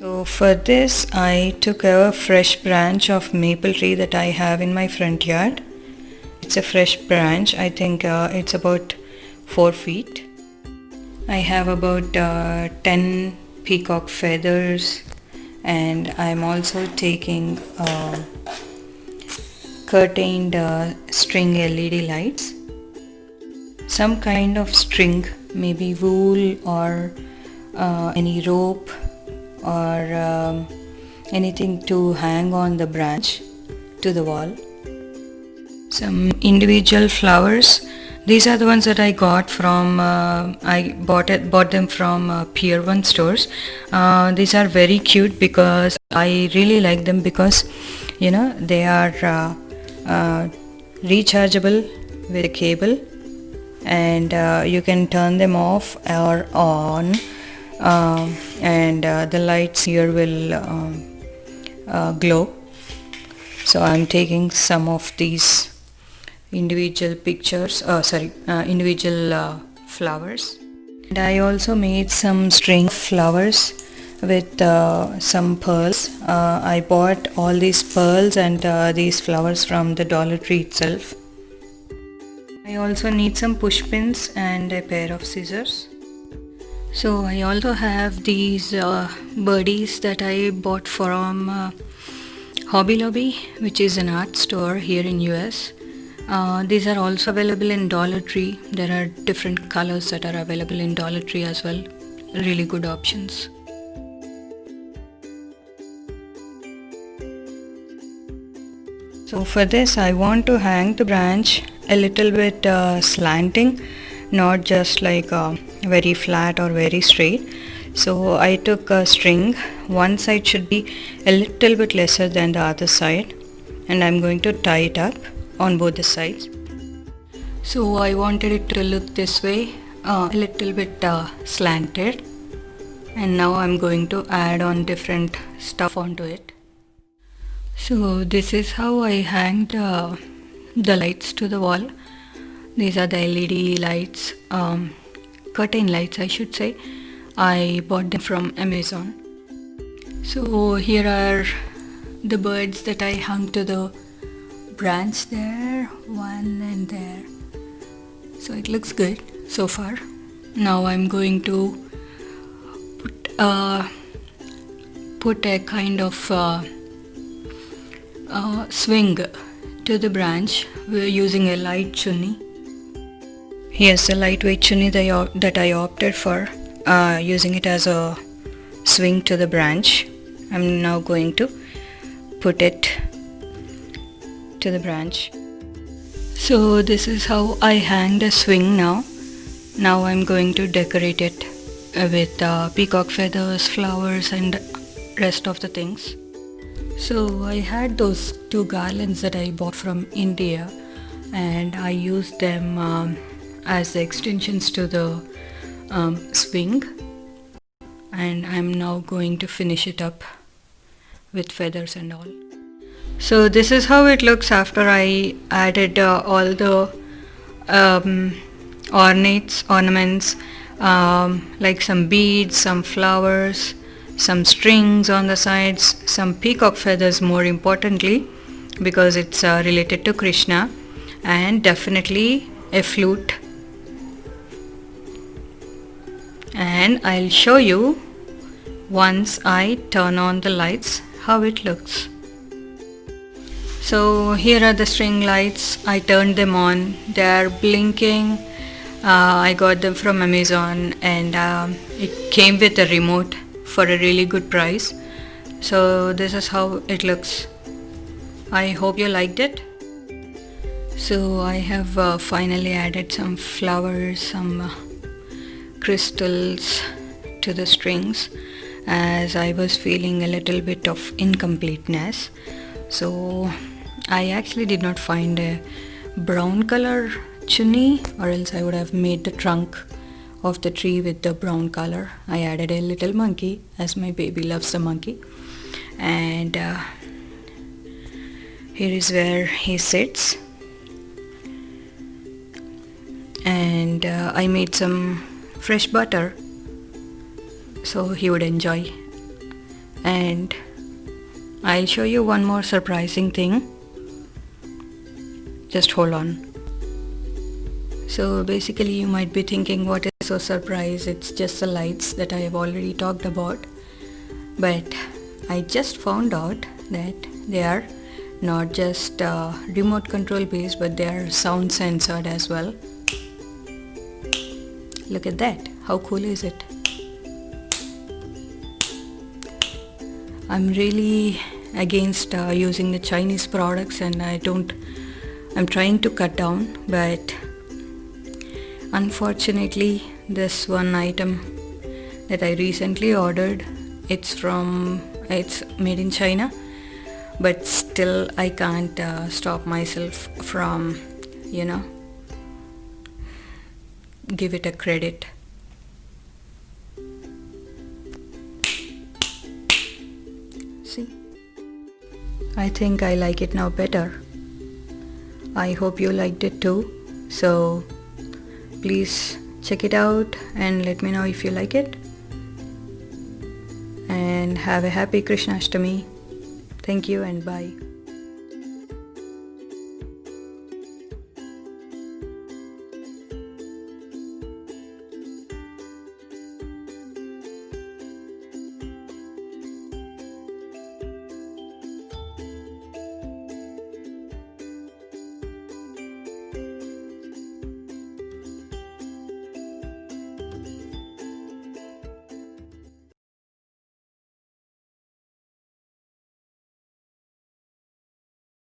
So for this, I took a fresh branch of maple tree that I have in my front yard. It's a fresh branch. I think it's about 4 feet. I have about 10 peacock feathers, and I'm also taking curtained string LED lights. Some kind of string, maybe wool or any rope or anything to hang on the branch to the wall. Some individual flowers. These are the ones that I got from I bought them from Pier 1 stores. These are very cute because I really like them because they are rechargeable with a cable, and you can turn them off or on, and the lights here will glow. So I'm taking some of these individual flowers, and I also made some string flowers with some pearls. I bought all these pearls and these flowers from the Dollar Tree itself. I also need some push pins and a pair of scissors. So I also have these birdies that I bought from Hobby Lobby, which is an art store here in US. These are also available in Dollar Tree. There are different colors that are available in Dollar Tree as well. Really good options. So for this, I want to hang the branch a little bit slanting, not just like very flat or very straight. So I took a string. One side should be a little bit lesser than the other side, and I'm going to tie it up on both the sides. So I wanted it to look this way, a little bit slanted, and now I'm going to add on different stuff onto it. So this is how I hanged the lights to the wall. These are the LED lights, curtain lights I should say. I bought them from Amazon. So here are the birds that I hung to the branch there, one and there. So it looks good so far. Now I'm going to put a kind of swing to the branch. We're using a light chunni. Here's the lightweight chunni that I opted for, using it as a swing to the branch. I'm now going to put it to the branch. So this is how I hang the swing now. Now I'm going to decorate it with peacock feathers, flowers and rest of the things. So I had those 2 garlands that I bought from India, and I used them as the extensions to the swing, and I'm now going to finish it up with feathers and all. So this is how it looks after I added all the ornaments, like some beads, some flowers, some strings on the sides, some peacock feathers more importantly because it's related to Krishna, and definitely a flute. And I'll show you once I turn on the lights how it looks. So here are the string lights. I turned them on. They are blinking. I got them from Amazon, and it came with a remote for a really good price. So this is how it looks. I hope you liked it. So I have finally added some flowers, some crystals to the strings, as I was feeling a little bit of incompleteness. So I actually did not find a brown color chunni, or else I would have made the trunk of the tree with the brown color. I added a little monkey, as my baby loves the monkey, and here is where he sits. And I made some fresh butter so he would enjoy And I'll show you one more surprising thing. Just hold on. So basically you might be thinking, what is so surprise? It's just the lights that I have already talked about. But I just found out that they are not just remote control based, but they are sound censored as well. Look at that. How cool is it? I'm really against using the Chinese products, and I'm trying to cut down, but unfortunately this one item that I recently ordered, it's made in China, but still I can't stop myself from give it a credit. See, I think I like it now better. I hope you liked it too. So please check it out and let me know if you like it. And have a happy Krishnashtami. Thank you and bye.